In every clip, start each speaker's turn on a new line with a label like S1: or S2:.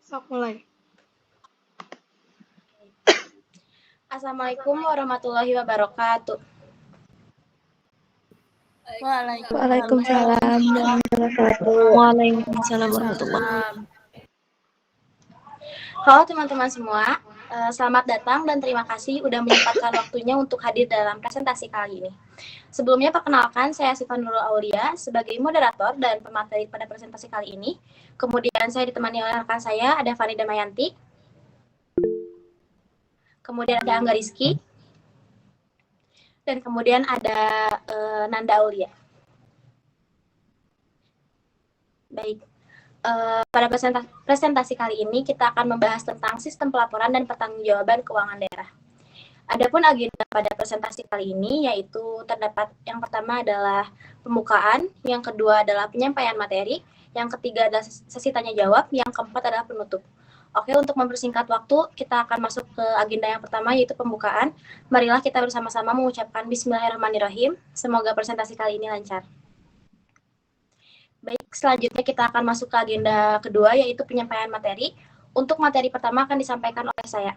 S1: Sok mulai.
S2: Assalamualaikum warahmatullahi wabarakatuh.
S1: Waalaikumsalam warahmatullahi wabarakatuh.
S3: Waalaikumsalam warahmatullahi wabarakatuh.
S2: Halo teman-teman semua, selamat datang dan terima kasih udah menyempatkan waktunya untuk hadir dalam presentasi kali ini. Sebelumnya perkenalkan, saya Sifan Nurul Aulia sebagai moderator dan pemateri pada presentasi kali ini. Kemudian saya ditemani oleh rekan saya, ada Farida Mayanti. Kemudian ada Angga Rizky. Dan kemudian ada Nanda Aulia. Baik. Pada presentasi kali ini kita akan membahas tentang sistem pelaporan dan pertanggungjawaban keuangan daerah. Adapun agenda pada presentasi kali ini yaitu terdapat yang pertama adalah pembukaan, yang kedua adalah penyampaian materi, yang ketiga adalah sesi tanya jawab, yang keempat adalah penutup. Oke, untuk mempersingkat waktu, kita akan masuk ke agenda yang pertama yaitu pembukaan. Marilah kita bersama-sama mengucapkan Bismillahirrahmanirrahim. Semoga presentasi kali ini lancar. Baik, selanjutnya kita akan masuk ke agenda kedua, yaitu penyampaian materi. Untuk materi pertama akan disampaikan oleh saya.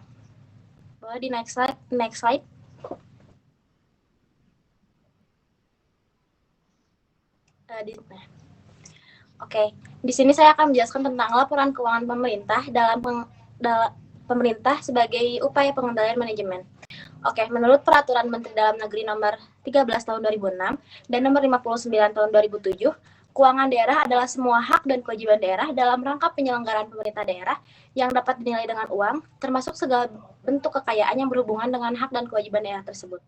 S2: Boleh di next slide. Oke, di sini saya akan menjelaskan tentang laporan keuangan pemerintah dalam pemerintah sebagai upaya pengendalian manajemen. Oke, menurut Peraturan Menteri Dalam Negeri Nomor 13 Tahun 2006 dan Nomor 59 Tahun 2007, keuangan daerah adalah semua hak dan kewajiban daerah dalam rangka penyelenggaraan pemerintah daerah yang dapat dinilai dengan uang, termasuk segala bentuk kekayaan yang berhubungan dengan hak dan kewajiban daerah tersebut.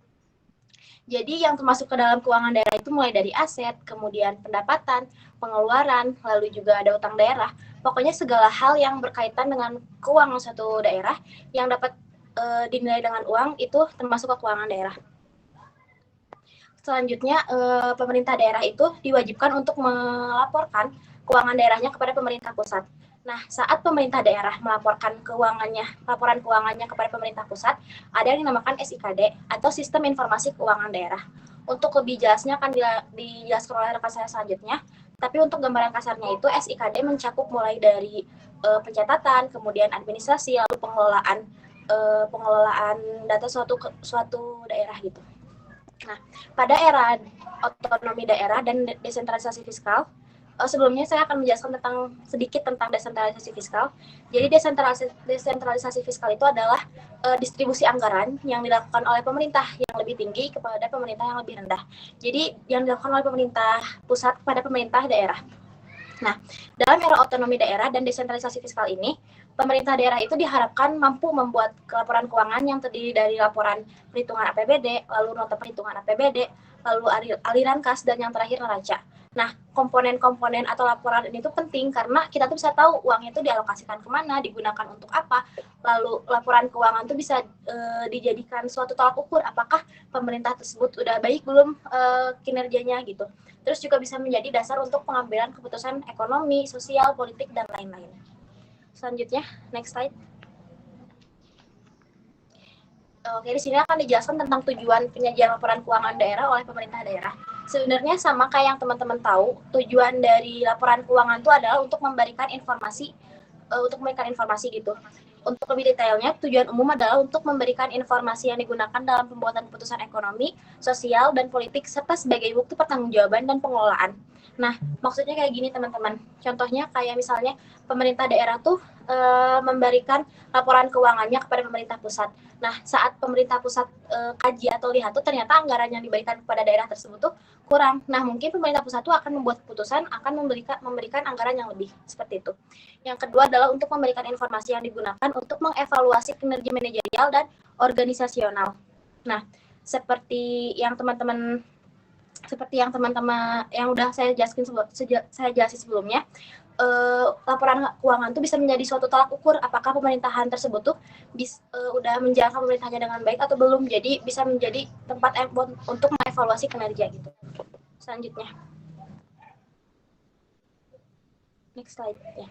S2: Jadi yang termasuk ke dalam keuangan daerah itu mulai dari aset, kemudian pendapatan, pengeluaran, lalu juga ada utang daerah. Pokoknya segala hal yang berkaitan dengan keuangan suatu daerah yang dapat dinilai dengan uang itu termasuk ke keuangan daerah. Selanjutnya, pemerintah daerah itu diwajibkan untuk melaporkan keuangan daerahnya kepada pemerintah pusat. Nah, saat pemerintah daerah melaporkan laporan keuangannya kepada pemerintah pusat, ada yang dinamakan SIKD atau Sistem Informasi Keuangan Daerah. Untuk lebih jelasnya akan dijelaskan oleh rekan saya selanjutnya. Tapi untuk gambaran kasarnya itu SIKD mencakup mulai dari pencatatan, kemudian administrasi, lalu pengelolaan data suatu daerah gitu. Nah, pada era otonomi daerah dan desentralisasi fiskal, sebelumnya saya akan menjelaskan sedikit tentang desentralisasi fiskal. Jadi desentralisasi fiskal itu adalah distribusi anggaran yang dilakukan oleh pemerintah yang lebih tinggi kepada pemerintah yang lebih rendah. Jadi yang dilakukan oleh pemerintah pusat kepada pemerintah daerah. Nah, dalam era otonomi daerah dan desentralisasi fiskal ini, pemerintah daerah itu diharapkan mampu membuat laporan keuangan yang terdiri dari laporan perhitungan APBD, lalu nota perhitungan APBD, lalu aliran kas, dan yang terakhir neraca. Nah, komponen-komponen atau laporan ini tuh penting karena kita tuh bisa tahu uangnya itu dialokasikan kemana, digunakan untuk apa. Lalu laporan keuangan tuh bisa dijadikan suatu tolak ukur apakah pemerintah tersebut udah baik belum kinerjanya gitu. Terus juga bisa menjadi dasar untuk pengambilan keputusan ekonomi, sosial, politik, dan lain-lain. Selanjutnya, next slide. Oke, di sini akan dijelaskan tentang tujuan penyajian laporan keuangan daerah oleh pemerintah daerah. Sebenarnya sama kayak yang teman-teman tahu, tujuan dari laporan keuangan itu adalah untuk memberikan informasi gitu. Untuk lebih detailnya, tujuan umum adalah untuk memberikan informasi yang digunakan dalam pembuatan keputusan ekonomi, sosial, dan politik, serta sebagai bukti pertanggungjawaban dan pengelolaan. Nah, maksudnya kayak gini teman-teman. Contohnya kayak misalnya pemerintah daerah tuh memberikan laporan keuangannya kepada pemerintah pusat. Nah, saat pemerintah pusat kaji atau lihat tuh ternyata anggaran yang diberikan kepada daerah tersebut tuh kurang. Nah, mungkin pemerintah pusat tuh akan membuat keputusan akan memberikan anggaran yang lebih seperti itu. Yang kedua adalah untuk memberikan informasi yang digunakan untuk mengevaluasi kinerja manajerial dan organisasional. Nah, seperti yang teman-teman yang udah saya jelasin sebelumnya, laporan keuangan itu bisa menjadi suatu tolak ukur apakah pemerintahan tersebut tuh udah menjalankan pemerintahnya dengan baik atau belum. Jadi bisa menjadi tempat untuk mengevaluasi kinerja gitu. Selanjutnya, next slide ya.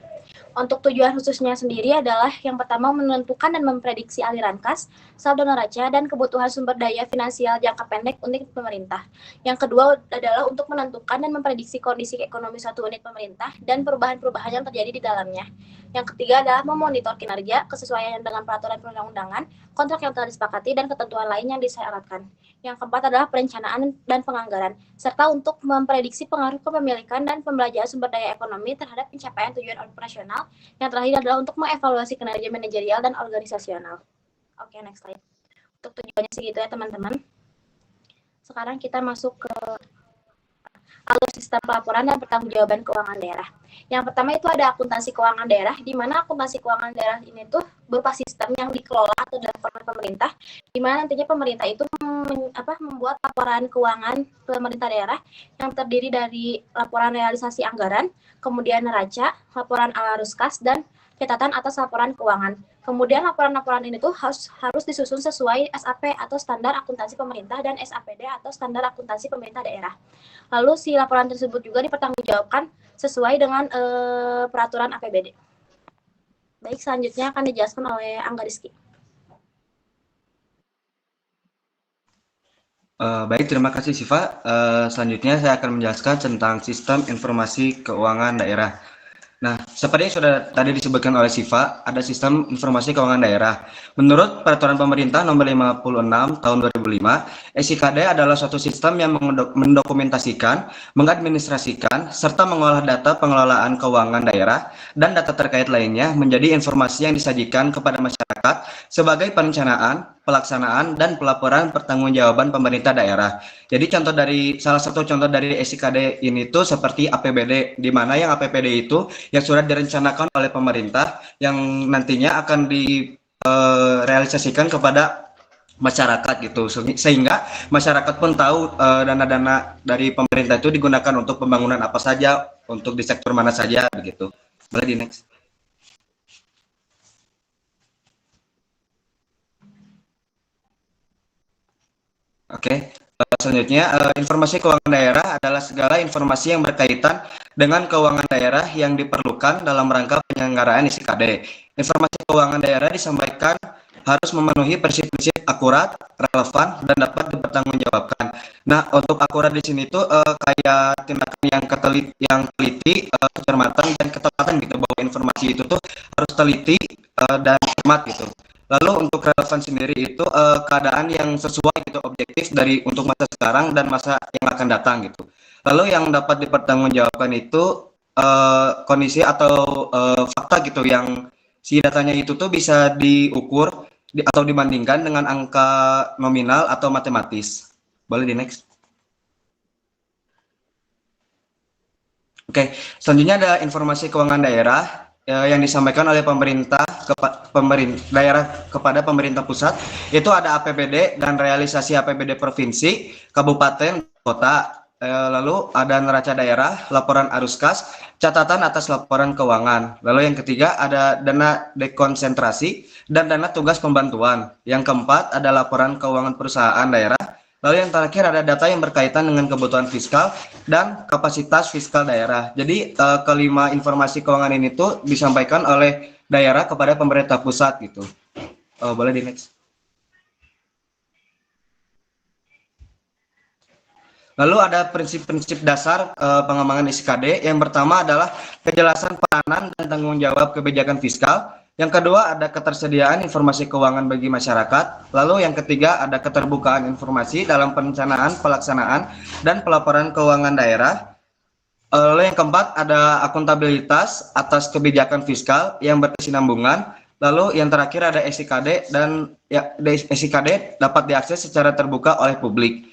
S2: Untuk tujuan khususnya sendiri adalah yang pertama menentukan dan memprediksi aliran kas, saldo neraca, dan kebutuhan sumber daya finansial jangka pendek unit pemerintah. Yang kedua adalah untuk menentukan dan memprediksi kondisi ekonomi suatu unit pemerintah dan perubahan-perubahan yang terjadi di dalamnya. Yang ketiga adalah memonitor kinerja, kesesuaian dengan peraturan perundang-undangan, kontrak yang telah disepakati, dan ketentuan lain yang disyaratkan. Yang keempat adalah perencanaan dan penganggaran, serta untuk memprediksi pengaruh kepemilikan dan pembelanjaan sumber daya ekonomi terhadap pencapaian tujuan operasional. Yang terakhir adalah untuk mengevaluasi kinerja manajerial dan organisasional. Oke, next slide. Untuk tujuannya segitu ya teman-teman. Sekarang kita masuk ke alur sistem pelaporan dan pertanggungjawaban keuangan daerah. Yang pertama itu ada akuntansi keuangan daerah, di mana akuntansi keuangan daerah ini tuh berupa sistem yang dikelola atau dilakukan oleh pemerintah, di mana nantinya pemerintah itu membuat laporan keuangan pemerintah daerah yang terdiri dari laporan realisasi anggaran, kemudian neraca, laporan ala arus kas, dan catatan atas laporan keuangan. Kemudian laporan-laporan ini tuh harus disusun sesuai SAP atau standar akuntansi pemerintah dan SAPD atau standar akuntansi pemerintah daerah. Lalu si laporan tersebut juga dipertanggungjawabkan sesuai dengan peraturan APBD. Baik, selanjutnya akan dijelaskan oleh Angga Rizky.
S4: Baik, terima kasih Siva. Selanjutnya saya akan menjelaskan tentang sistem informasi keuangan daerah. Nah, seperti yang sudah tadi disebutkan oleh Siva, ada sistem informasi keuangan daerah. Menurut Peraturan Pemerintah Nomor 56 Tahun 2005, SIKD adalah suatu sistem yang mendokumentasikan, mengadministrasikan, serta mengolah data pengelolaan keuangan daerah dan data terkait lainnya menjadi informasi yang disajikan kepada masyarakat sebagai perencanaan, pelaksanaan, dan pelaporan pertanggungjawaban pemerintah daerah. Jadi salah satu contoh dari SIKD ini tuh seperti APBD, di mana yang APBD itu yang sudah direncanakan oleh pemerintah yang nantinya akan direalisasikan kepada masyarakat gitu, sehingga masyarakat pun tahu dana-dana dari pemerintah itu digunakan untuk pembangunan apa saja, untuk di sektor mana saja begitu. Boleh di next. Oke. Selanjutnya, informasi keuangan daerah adalah segala informasi yang berkaitan dengan keuangan daerah yang diperlukan dalam rangka penyelenggaraan SIKD. Informasi keuangan daerah disampaikan harus memenuhi prinsip-prinsip akurat, relevan, dan dapat dipertanggungjawabkan. Nah, untuk akurat di sini tuh kayak tindakan yang teliti, kecermatan, dan ketepatan gitu, bahwa informasi itu tuh harus teliti dan cermat gitu. Lalu untuk relevan sendiri itu keadaan yang sesuai gitu, objektif untuk masa sekarang dan masa yang akan datang gitu. Lalu yang dapat dipertanggungjawabkan itu kondisi atau fakta gitu, yang si datanya itu tuh bisa diukur atau dibandingkan dengan angka nominal atau matematis. Boleh di next. Oke, selanjutnya ada informasi keuangan daerah yang disampaikan oleh pemerintah daerah kepada pemerintah pusat. Itu ada APBD dan realisasi APBD provinsi, kabupaten, kota. Lalu ada neraca daerah, laporan arus kas, catatan atas laporan keuangan. Lalu yang ketiga ada dana dekonsentrasi dan dana tugas pembantuan. Yang keempat ada laporan keuangan perusahaan daerah. Lalu yang terakhir ada data yang berkaitan dengan kebutuhan fiskal dan kapasitas fiskal daerah. Jadi kelima informasi keuangan ini tuh disampaikan oleh daerah kepada pemerintah pusat gitu. Boleh di next. Lalu ada prinsip-prinsip dasar pengembangan SIKD. Yang pertama adalah kejelasan peranan dan tanggung jawab kebijakan fiskal. Yang kedua ada ketersediaan informasi keuangan bagi masyarakat. Lalu yang ketiga ada keterbukaan informasi dalam perencanaan, pelaksanaan, dan pelaporan keuangan daerah. Lalu yang keempat ada akuntabilitas atas kebijakan fiskal yang berkesinambungan. Lalu yang terakhir ada SIKD, dan SIKD dapat diakses secara terbuka oleh publik.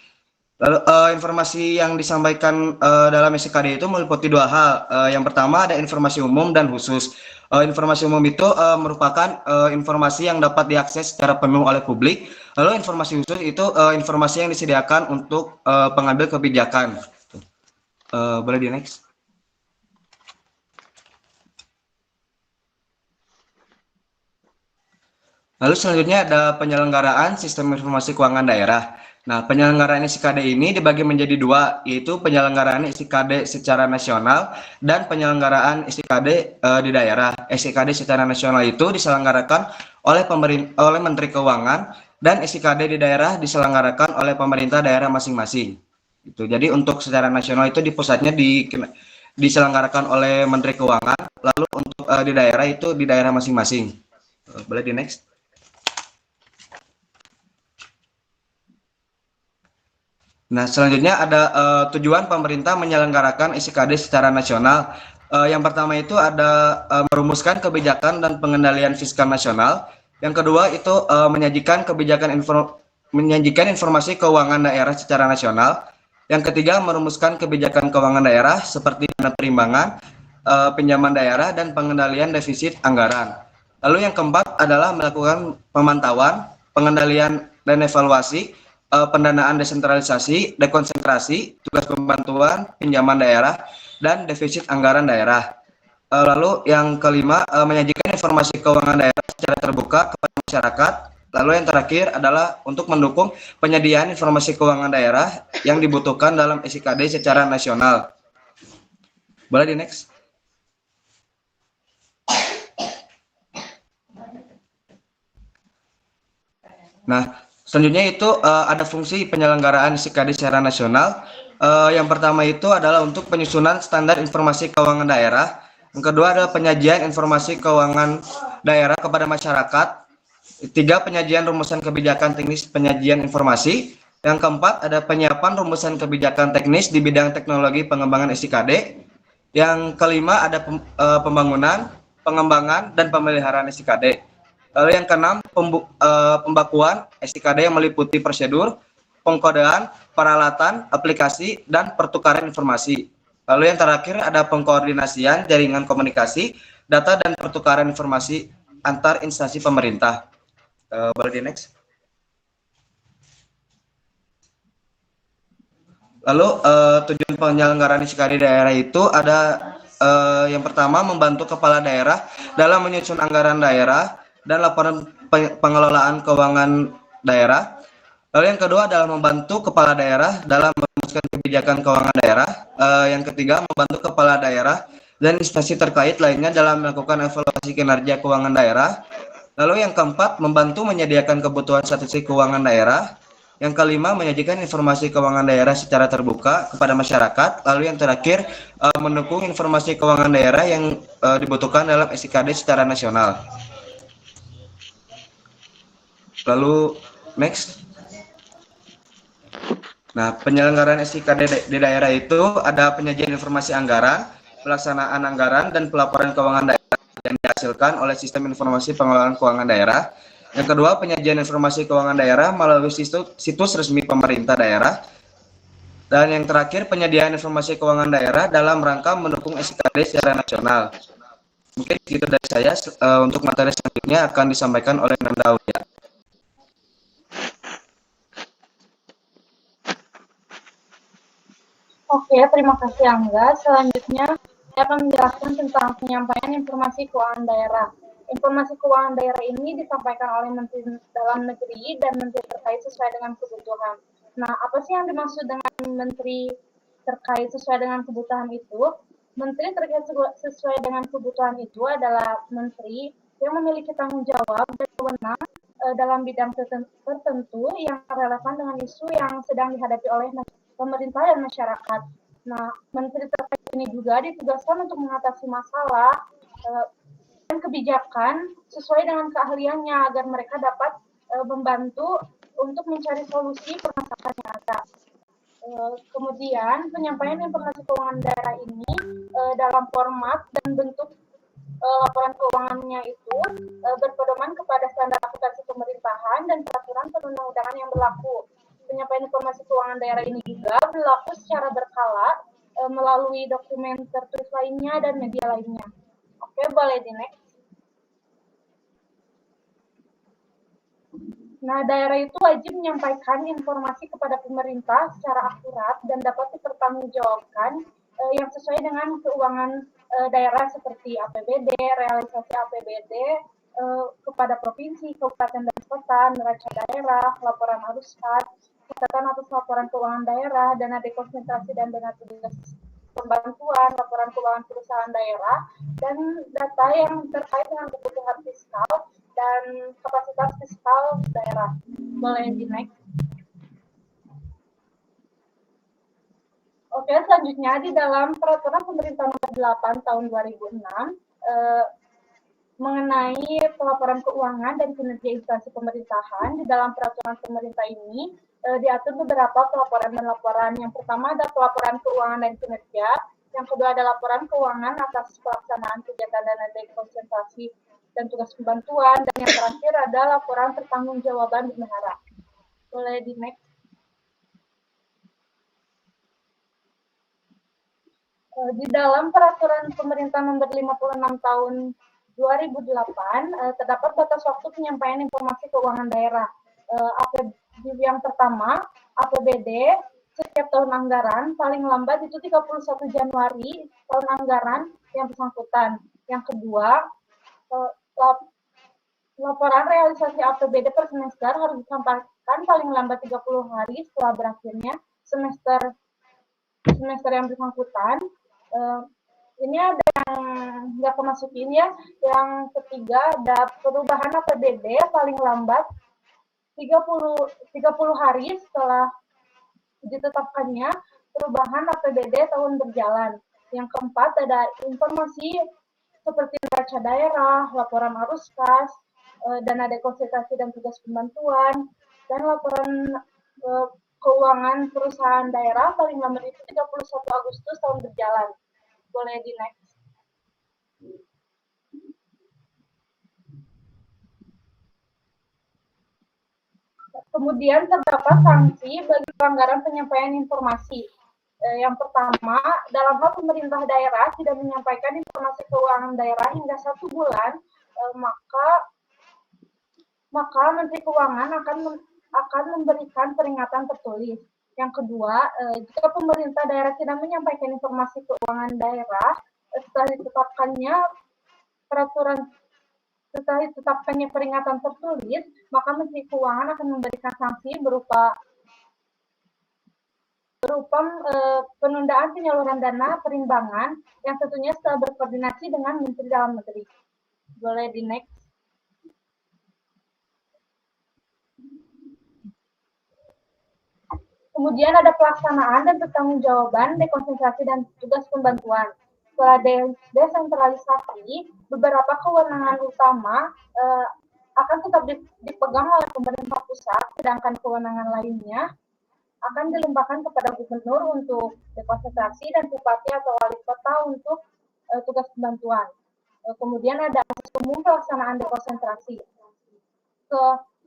S4: Lalu informasi yang disampaikan dalam SIKD itu meliputi dua hal. Yang pertama ada informasi umum dan khusus. Informasi umum itu merupakan informasi yang dapat diakses secara penuh oleh publik. Lalu informasi khusus itu informasi yang disediakan untuk pengambil kebijakan. Boleh di next. Lalu selanjutnya ada penyelenggaraan sistem informasi keuangan daerah. Nah, penyelenggaraan SIKD ini dibagi menjadi dua, yaitu penyelenggaraan SIKD secara nasional dan penyelenggaraan SIKD di daerah. SIKD secara nasional itu diselenggarakan oleh Menteri Keuangan, dan SIKD di daerah diselenggarakan oleh pemerintah daerah masing-masing. Gitu. Jadi untuk secara nasional itu di pusatnya diselenggarakan oleh Menteri Keuangan, lalu untuk di daerah itu di daerah masing-masing. Boleh di next. Nah, selanjutnya ada tujuan pemerintah menyelenggarakan SIKD secara nasional. Yang pertama itu ada merumuskan kebijakan dan pengendalian fiskal nasional. Yang kedua itu menyajikan informasi keuangan daerah secara nasional. Yang ketiga merumuskan kebijakan keuangan daerah seperti dana perimbangan, pinjaman daerah, dan pengendalian defisit anggaran. Lalu yang keempat adalah melakukan pemantauan, pengendalian, dan evaluasi pendanaan desentralisasi, dekonsentrasi, tugas pembantuan, pinjaman daerah, dan defisit anggaran daerah. Lalu yang kelima, menyajikan informasi keuangan daerah secara terbuka kepada masyarakat. Lalu yang terakhir adalah untuk mendukung penyediaan informasi keuangan daerah yang dibutuhkan dalam SIKD secara nasional. Boleh di next. Nah, selanjutnya itu ada fungsi penyelenggaraan SIKD secara nasional. Yang pertama itu adalah untuk penyusunan standar informasi keuangan daerah. Yang kedua adalah penyajian informasi keuangan daerah kepada masyarakat. Tiga, penyajian rumusan kebijakan teknis penyajian informasi. Yang keempat, ada penyiapan rumusan kebijakan teknis di bidang teknologi pengembangan SIKD. Yang kelima, ada pembangunan, pengembangan, dan pemeliharaan SIKD. Lalu yang keenam, pembakuan SIKD yang meliputi prosedur, pengkodean, peralatan, aplikasi, dan pertukaran informasi. Lalu yang terakhir ada pengkoordinasian jaringan komunikasi, data, dan pertukaran informasi antar instansi pemerintah. Boleh di next. Lalu tujuan penyelenggaraan SIKD daerah itu ada yang pertama membantu kepala daerah dalam menyusun anggaran daerah dan laporan pengelolaan keuangan daerah. Lalu yang kedua adalah membantu kepala daerah dalam merumuskan kebijakan keuangan daerah. Yang ketiga membantu kepala daerah dan instansi terkait lainnya dalam melakukan evaluasi kinerja keuangan daerah. Lalu yang keempat membantu menyediakan kebutuhan statistik keuangan daerah. Yang kelima menyajikan informasi keuangan daerah secara terbuka kepada masyarakat. Lalu yang terakhir mendukung informasi keuangan daerah yang dibutuhkan dalam SIKD secara nasional. Lalu next. Nah, penyelenggaraan SIKD di daerah itu ada penyajian informasi anggaran, pelaksanaan anggaran, dan pelaporan keuangan daerah yang dihasilkan oleh sistem informasi pengelolaan keuangan daerah. Yang kedua, penyajian informasi keuangan daerah melalui situs resmi pemerintah daerah. Dan yang terakhir, penyediaan informasi keuangan daerah dalam rangka mendukung SIKD secara nasional. Mungkin itu dari saya. Untuk materi selanjutnya akan disampaikan oleh Nanda Aulia.
S1: Oke, terima kasih Angga. Selanjutnya, saya akan menjelaskan tentang penyampaian informasi keuangan daerah. Informasi keuangan daerah ini disampaikan oleh Menteri Dalam Negeri dan Menteri terkait sesuai dengan kebutuhan. Nah, apa sih yang dimaksud dengan Menteri terkait sesuai dengan kebutuhan itu? Menteri terkait sesuai dengan kebutuhan itu adalah Menteri yang memiliki tanggung jawab dan wewenang dalam bidang tertentu yang relevan dengan isu yang sedang dihadapi oleh pemerintah dan masyarakat. Nah, Menteri terkait ini juga ditugaskan untuk mengatasi masalah dan kebijakan sesuai dengan keahliannya agar mereka dapat membantu untuk mencari solusi permasalahan yang ada. Kemudian penyampaian informasi keuangan daerah ini dalam format dan bentuk laporan keuangannya itu berpedoman kepada standar akuntansi pemerintahan dan peraturan perundang-undangan yang berlaku. Penyampaian informasi keuangan daerah ini juga berlaku secara berkala melalui dokumen tertulis lainnya dan media lainnya. Oke, boleh di next. Nah, daerah itu wajib menyampaikan informasi kepada pemerintah secara akurat dan dapat dipertanggungjawabkan yang sesuai dengan keuangan daerah seperti APBD, realisasi APBD kepada provinsi, kabupaten dan kota, neraca daerah, laporan arus kas, catatan atas laporan keuangan daerah, dana dekonsentrasi dan dana tugas pembantuan, laporan keuangan perusahaan daerah, dan data yang terkait dengan kebutuhan fiskal dan kapasitas fiskal daerah. Boleh di next. Oke, selanjutnya di dalam Peraturan Pemerintah Nomor 8 Tahun 2006 mengenai pelaporan keuangan dan kinerja instansi pemerintahan. Di dalam peraturan pemerintah ini diatur beberapa pelaporan dan laporan. Yang pertama ada pelaporan keuangan dan kinerja, yang kedua ada laporan keuangan atas pelaksanaan kegiatan dana dekonsentrasi dan tugas pembantuan, dan yang terakhir ada laporan pertanggungjawaban bendahara. Boleh di next. Di dalam peraturan pemerintah nomor 56 tahun 2008 terdapat batas waktu penyampaian informasi keuangan daerah. Yang pertama, APBD setiap tahun anggaran paling lambat itu 31 Januari tahun anggaran yang bersangkutan. Yang kedua, laporan realisasi APBD per semester harus disampaikan paling lambat 30 hari setelah berakhirnya semester yang bersangkutan. Ini ada yang nggak kemasukin ya. Yang ketiga ada perubahan APBD paling lambat 30 hari setelah ditetapkannya perubahan APBD tahun berjalan. Yang keempat ada informasi seperti neraca daerah, laporan arus kas, dana dekonsentrasi dan tugas pembantuan, dan laporan keuangan perusahaan daerah paling lambat itu 31 Agustus tahun berjalan. Boleh di next. Kemudian terdapat sanksi bagi pelanggaran penyampaian informasi. Yang pertama, dalam hal pemerintah daerah tidak menyampaikan informasi keuangan daerah hingga 1 bulan, maka Menteri Keuangan akan memberikan peringatan tertulis. Yang kedua, jika pemerintah daerah tidak menyampaikan informasi keuangan daerah setelah ditetapkannya peringatan tertulis, maka Menteri Keuangan akan memberikan sanksi berupa penundaan penyaluran dana perimbangan yang tentunya setelah berkoordinasi dengan Menteri Dalam Negeri. Boleh di next. Kemudian ada pelaksanaan dan pertanggungjawaban dekonsentrasi dan tugas pembantuan. Setelah desentralisasi, beberapa kewenangan utama akan tetap dipegang oleh pemerintah pusat, sedangkan kewenangan lainnya akan dilimpahkan kepada gubernur untuk dekonsentrasi dan bupati atau wali kota untuk tugas pembantuan. Kemudian ada asas umum pelaksanaan dekonsentrasi.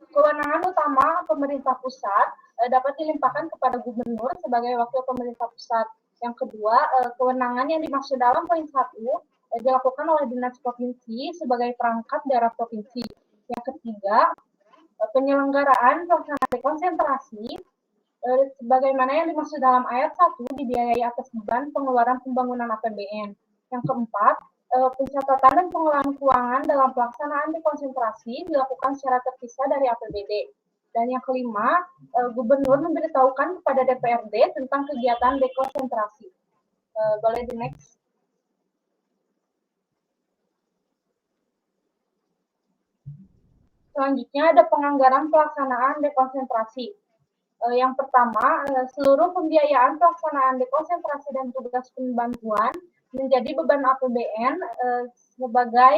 S1: Kewenangan utama pemerintah pusat dapat dilimpahkan kepada gubernur sebagai wakil pemerintah pusat. Yang kedua, kewenangan yang dimaksud dalam poin 1 dilakukan oleh dinas provinsi sebagai perangkat daerah provinsi. Yang ketiga, penyelenggaraan pelaksanaan dekonsentrasi sebagaimana yang dimaksud dalam ayat 1 dibiayai atas beban pengeluaran pembangunan APBN. Yang keempat, pencatatan dan pengelolaan keuangan dalam pelaksanaan dekonsentrasi dilakukan secara terpisah dari APBD. Dan yang kelima, gubernur memberitahukan kepada DPRD tentang kegiatan dekonsentrasi. Boleh di next. Selanjutnya ada penganggaran pelaksanaan dekonsentrasi. Yang pertama, seluruh pembiayaan pelaksanaan dekonsentrasi dan tugas pembantuan menjadi beban APBN sebagai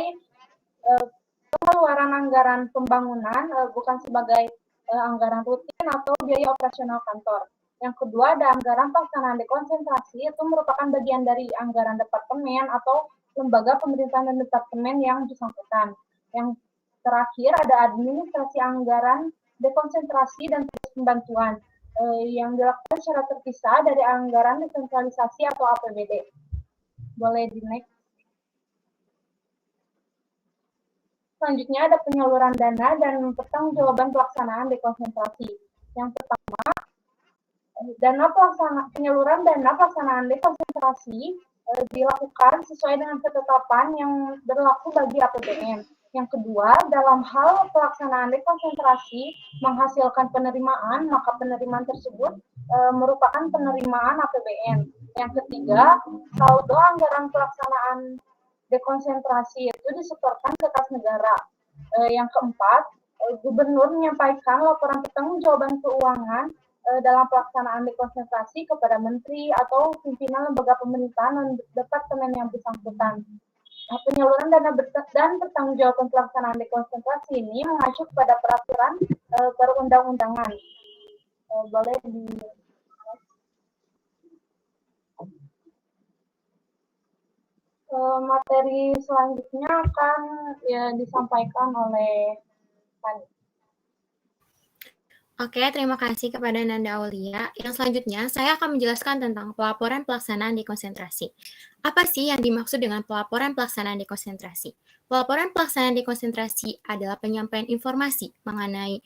S1: pengeluaran anggaran pembangunan, bukan sebagai anggaran rutin atau biaya operasional kantor. Yang kedua ada anggaran pelaksanaan dekonsentrasi, itu merupakan bagian dari anggaran departemen atau lembaga pemerintahan dan departemen yang bersangkutan. Yang terakhir ada administrasi anggaran dekonsentrasi dan pembantuan yang dilakukan secara terpisah dari anggaran desentralisasi atau APBD. Boleh di next. Selanjutnya ada penyaluran dana dan pertanggungjawaban pelaksanaan dekonsentrasi. Yang pertama, penyaluran dana pelaksanaan dekonsentrasi dilakukan sesuai dengan ketetapan yang berlaku bagi APBN. Yang kedua, dalam hal pelaksanaan dekonsentrasi menghasilkan penerimaan, maka penerimaan tersebut merupakan penerimaan APBN. Yang ketiga, saldo anggaran pelaksanaan dekonsentrasi itu disetorkan ke kas negara. Yang keempat, gubernur menyampaikan laporan pertanggungjawaban keuangan dalam pelaksanaan dekonsentrasi kepada menteri atau pimpinan lembaga pemerintahan dan departemen yang bersangkutan. penyaluran dana dan pertanggungjawaban pelaksanaan dekonsentrasi ini mengacu pada peraturan perundang-undangan. Boleh di materi selanjutnya akan disampaikan oleh Fani.
S3: Oke, terima kasih kepada Nanda Aulia. Yang selanjutnya, saya akan menjelaskan tentang pelaporan pelaksanaan dekonsentrasi. Apa sih yang dimaksud dengan pelaporan pelaksanaan dekonsentrasi? Pelaporan pelaksanaan dekonsentrasi adalah penyampaian informasi mengenai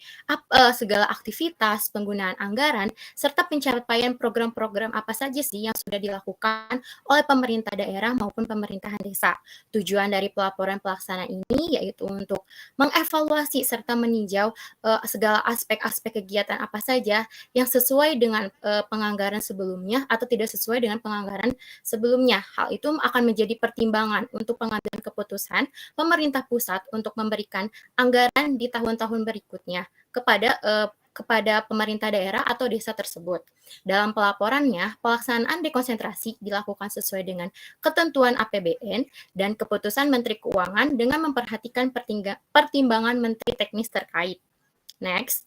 S3: segala aktivitas, penggunaan anggaran, serta pencapaian program-program apa saja sih yang sudah dilakukan oleh pemerintah daerah maupun pemerintahan desa. Tujuan dari pelaporan pelaksanaan ini yaitu untuk mengevaluasi serta meninjau segala aspek-aspek kegiatan apa saja yang sesuai dengan penganggaran sebelumnya atau tidak sesuai dengan penganggaran sebelumnya. Hal itu akan menjadi pertimbangan untuk pengambilan keputusan pemerintah pusat untuk memberikan anggaran di tahun-tahun berikutnya kepada pemerintah daerah atau desa tersebut. Dalam pelaporannya, pelaksanaan dekonsentrasi dilakukan sesuai dengan ketentuan APBN dan keputusan Menteri Keuangan dengan memperhatikan pertimbangan Menteri Teknis terkait. Next.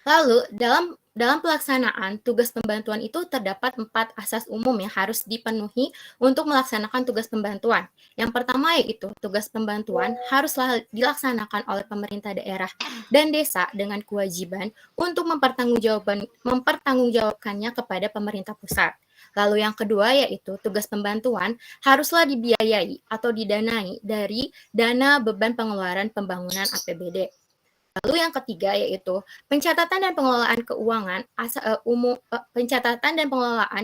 S3: Lalu, dalam pelaksanaan tugas pembantuan itu terdapat 4 asas umum yang harus dipenuhi untuk melaksanakan tugas pembantuan. Yang pertama yaitu tugas pembantuan haruslah dilaksanakan oleh pemerintah daerah dan desa dengan kewajiban untuk mempertanggungjawabkannya kepada pemerintah pusat. Lalu yang kedua yaitu tugas pembantuan haruslah dibiayai atau didanai dari dana beban pengeluaran pembangunan APBD. Lalu yang ketiga yaitu pencatatan dan pengelolaan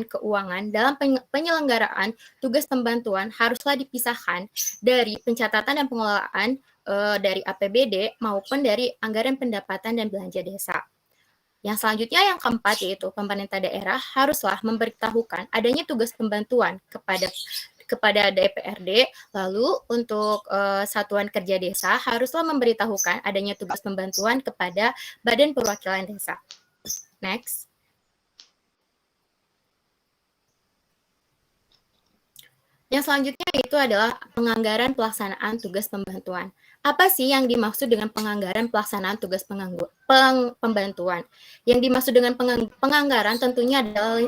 S3: keuangan dalam penyelenggaraan tugas pembantuan haruslah dipisahkan dari pencatatan dan pengelolaan dari APBD maupun dari anggaran pendapatan dan belanja desa. Yang selanjutnya yang keempat yaitu pemerintah daerah haruslah memberitahukan adanya tugas pembantuan kepada DPRD. Lalu untuk satuan kerja desa haruslah memberitahukan adanya tugas pembantuan kepada Badan Perwakilan Desa. Next. Yang selanjutnya itu adalah penganggaran pelaksanaan tugas pembantuan. Apa sih yang dimaksud dengan penganggaran pelaksanaan tugas pembantuan? Yang dimaksud dengan penganggaran tentunya adalah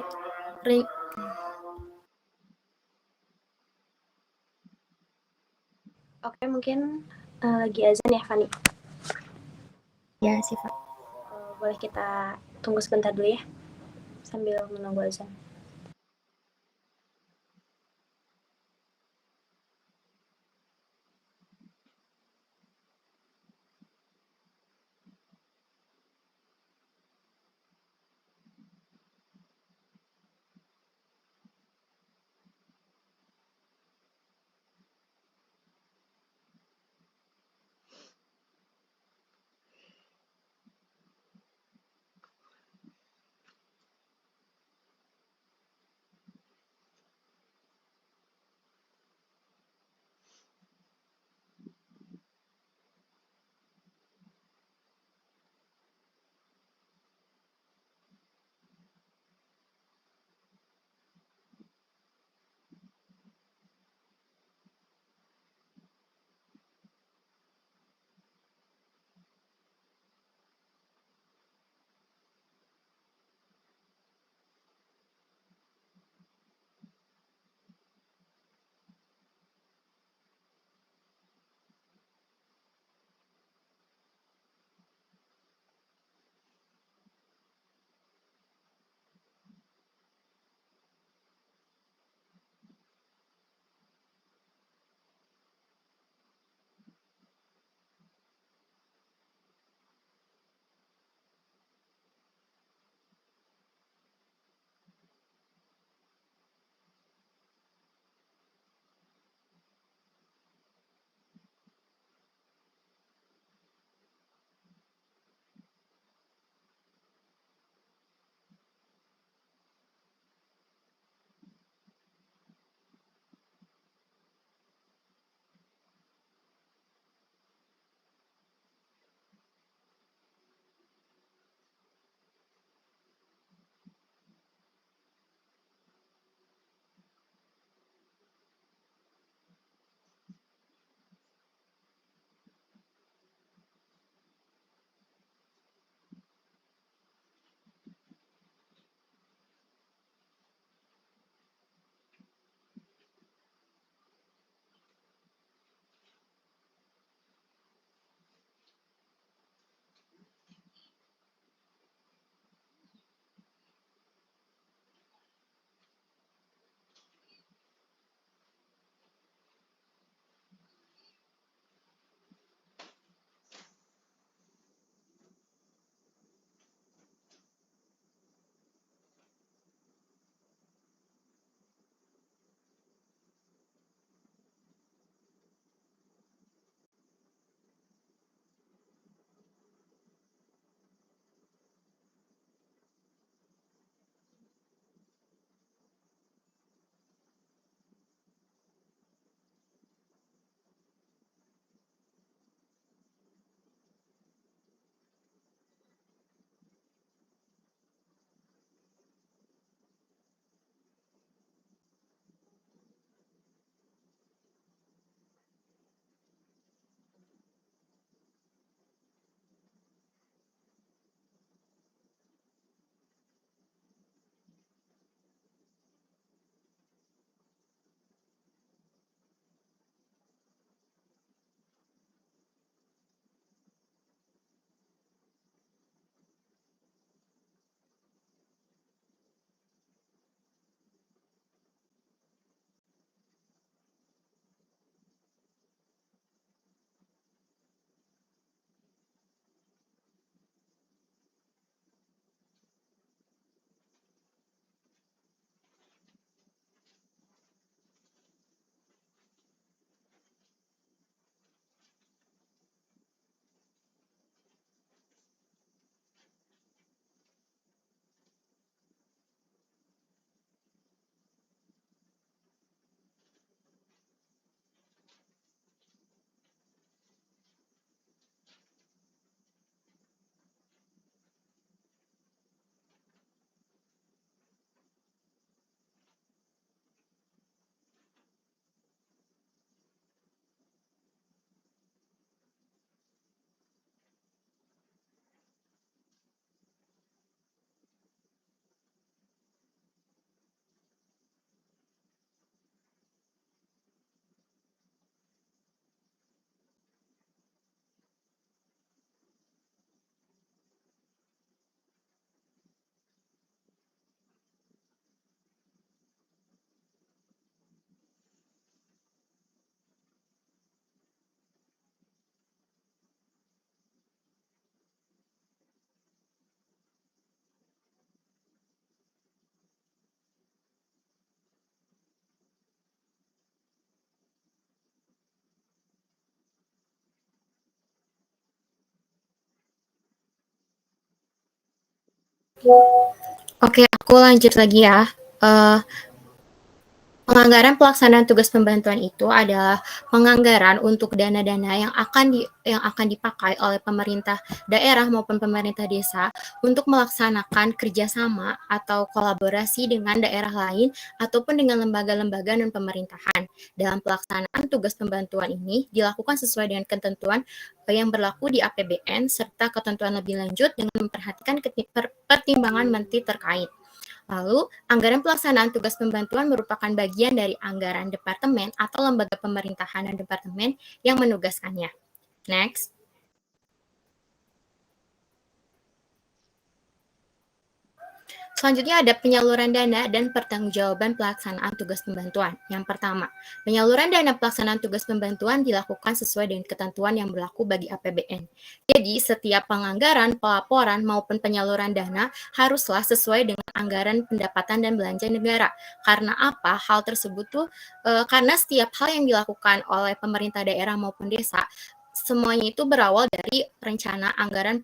S2: Oke, mungkin lagi azan ya, Fani?
S3: Ya, Sifat.
S2: Boleh kita tunggu sebentar dulu ya, sambil menunggu azan.
S3: Oke, aku lanjut lagi ya. Penganggaran pelaksanaan tugas pembantuan itu adalah penganggaran untuk dana-dana yang akan dipakai oleh pemerintah daerah maupun pemerintah desa untuk melaksanakan kerjasama atau kolaborasi dengan daerah lain ataupun dengan lembaga-lembaga dan pemerintahan. Dalam pelaksanaan tugas pembantuan ini dilakukan sesuai dengan ketentuan yang berlaku di APBN serta ketentuan lebih lanjut dengan memperhatikan pertimbangan menteri terkait. Lalu, anggaran pelaksanaan tugas pembantuan merupakan bagian dari anggaran departemen atau lembaga pemerintahan dan departemen yang menugaskannya. Next. Selanjutnya ada penyaluran dana dan pertanggungjawaban pelaksanaan tugas pembantuan. Yang pertama, penyaluran dana pelaksanaan tugas pembantuan dilakukan sesuai dengan ketentuan yang berlaku bagi APBN. Jadi, setiap penganggaran, pelaporan, maupun penyaluran dana haruslah sesuai dengan anggaran pendapatan dan belanja negara. Karena apa? Hal tersebut tuh karena setiap hal yang dilakukan oleh pemerintah daerah maupun desa semuanya itu berawal dari rencana anggaran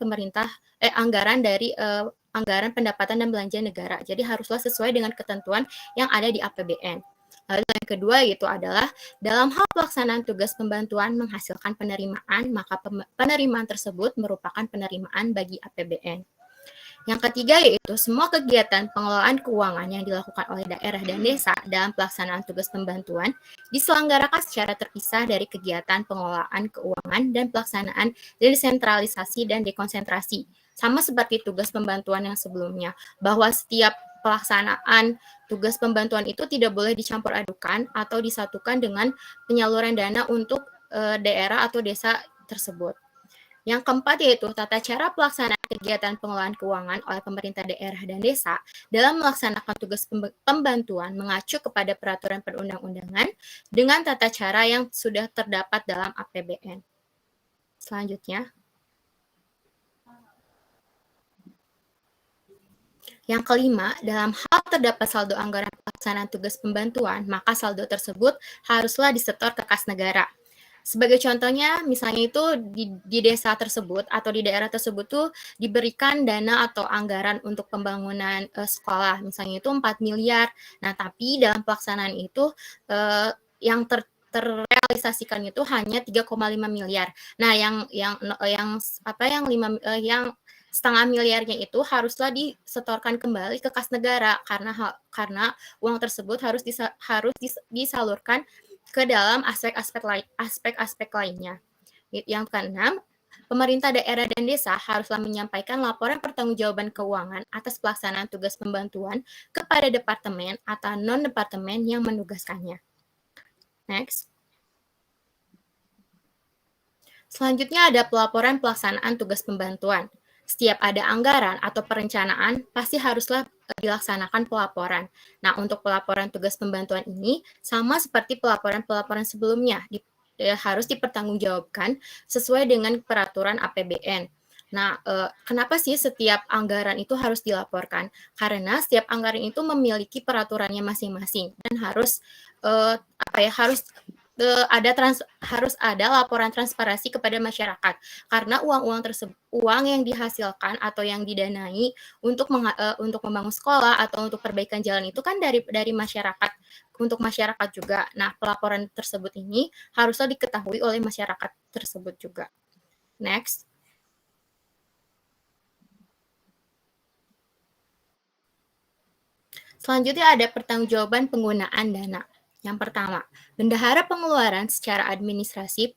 S3: anggaran pendapatan dan belanja negara. Jadi haruslah sesuai dengan ketentuan yang ada di APBN. Lalu yang kedua itu adalah dalam hal pelaksanaan tugas pembantuan menghasilkan penerimaan, maka penerimaan tersebut merupakan penerimaan bagi APBN. Yang ketiga yaitu semua kegiatan pengelolaan keuangan yang dilakukan oleh daerah dan desa dalam pelaksanaan tugas pembantuan diselenggarakan secara terpisah dari kegiatan pengelolaan keuangan dan pelaksanaan desentralisasi dan dekonsentrasi. Sama seperti tugas pembantuan yang sebelumnya, bahwa setiap pelaksanaan tugas pembantuan itu tidak boleh dicampur adukan atau disatukan dengan penyaluran dana untuk daerah atau desa tersebut. Yang keempat yaitu tata cara pelaksanaan kegiatan pengelolaan keuangan oleh pemerintah daerah dan desa dalam melaksanakan tugas pembantuan mengacu kepada peraturan perundang-undangan dengan tata cara yang sudah terdapat dalam APBN. Selanjutnya. Yang kelima, dalam hal terdapat saldo anggaran pelaksanaan tugas pembantuan, maka saldo tersebut haruslah disetor ke kas negara. Sebagai contohnya, misalnya itu di desa tersebut atau di daerah tersebut tuh diberikan dana atau anggaran untuk pembangunan sekolah, misalnya itu 4 miliar. Nah, tapi dalam pelaksanaan itu yang terrealisasikan itu hanya 3,5 miliar. Nah, yang setengah miliarnya itu haruslah disetorkan kembali ke kas negara karena uang tersebut harus disalurkan ke dalam aspek-aspek lainnya. Yang keenam, pemerintah daerah dan desa haruslah menyampaikan laporan pertanggungjawaban keuangan atas pelaksanaan tugas pembantuan kepada departemen atau non-departemen yang menugaskannya. Next. Selanjutnya ada pelaporan pelaksanaan tugas pembantuan. Setiap ada anggaran atau perencanaan, pasti haruslah dilaksanakan pelaporan. Nah, untuk pelaporan tugas pembantuan ini, sama seperti pelaporan-pelaporan sebelumnya, harus dipertanggungjawabkan sesuai dengan peraturan APBN. Nah, kenapa sih setiap anggaran itu harus dilaporkan? Karena setiap anggaran itu memiliki peraturannya masing-masing dan harus harus ada laporan transparansi kepada masyarakat karena uang yang dihasilkan atau yang didanai untuk membangun sekolah atau untuk perbaikan jalan itu kan dari masyarakat untuk masyarakat juga. Nah, pelaporan tersebut ini haruslah diketahui oleh masyarakat tersebut juga. Next. Selanjutnya ada pertanggungjawaban penggunaan dana. Yang pertama, bendahara pengeluaran secara administratif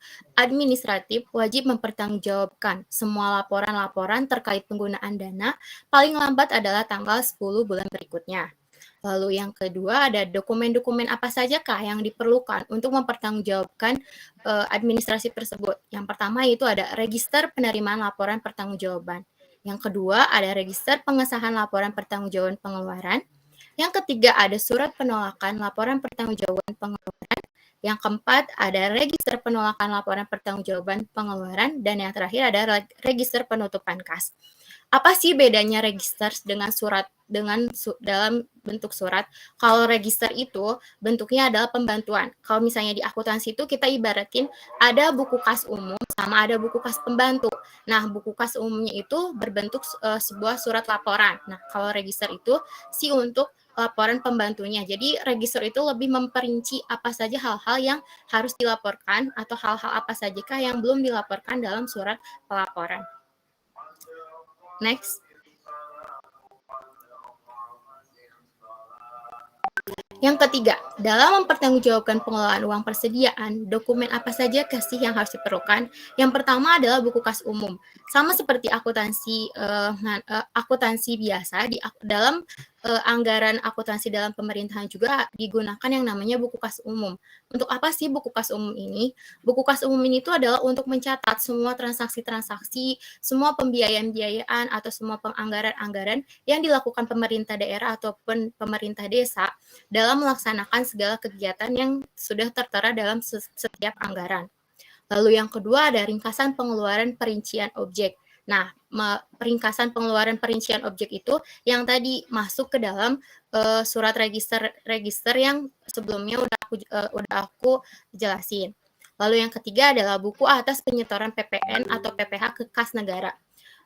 S3: wajib mempertanggungjawabkan semua laporan-laporan terkait penggunaan dana paling lambat adalah tanggal 10 bulan berikutnya. Lalu yang kedua ada dokumen-dokumen apa sajakah yang diperlukan untuk mempertanggungjawabkan administrasi tersebut. Yang pertama itu ada register penerimaan laporan pertanggungjawaban. Yang kedua ada register pengesahan laporan pertanggungjawaban pengeluaran. Yang ketiga ada surat penolakan laporan pertanggungjawaban pengeluaran. Yang keempat ada register penolakan laporan pertanggungjawaban pengeluaran. Dan yang terakhir ada register penutupan kas. Apa sih bedanya register dengan surat dalam bentuk surat? Kalau register itu bentuknya adalah pembantuan. Kalau misalnya di akuntansi itu kita ibaratin ada buku kas umum sama ada buku kas pembantu. Nah, buku kas umumnya itu berbentuk sebuah surat laporan. Nah, kalau register itu sih untuk laporan pembantunya. Jadi register itu lebih memperinci apa saja hal-hal yang harus dilaporkan atau hal-hal apa sajakah yang belum dilaporkan dalam surat pelaporan. Next. Yang ketiga, dalam mempertanggungjawabkan pengelolaan uang persediaan, dokumen apa saja sih yang harus diperlukan? Yang pertama adalah buku kas umum. Sama seperti akuntansi biasa, dalam anggaran akuntansi dalam pemerintahan juga digunakan yang namanya buku kas umum. Untuk apa sih buku kas umum ini? Buku kas umum ini itu adalah untuk mencatat semua transaksi-transaksi, semua pembiayaan-biayaan atau semua penganggaran-anggaran yang dilakukan pemerintah daerah ataupun pemerintah desa dalam melaksanakan segala kegiatan yang sudah tertera dalam setiap anggaran. Lalu yang kedua ada ringkasan pengeluaran perincian objek. Nah, ringkasan pengeluaran perincian objek itu yang tadi masuk ke dalam surat register yang sebelumnya udah aku jelasin. Lalu yang ketiga adalah buku atas penyetoran PPN atau PPh ke kas negara.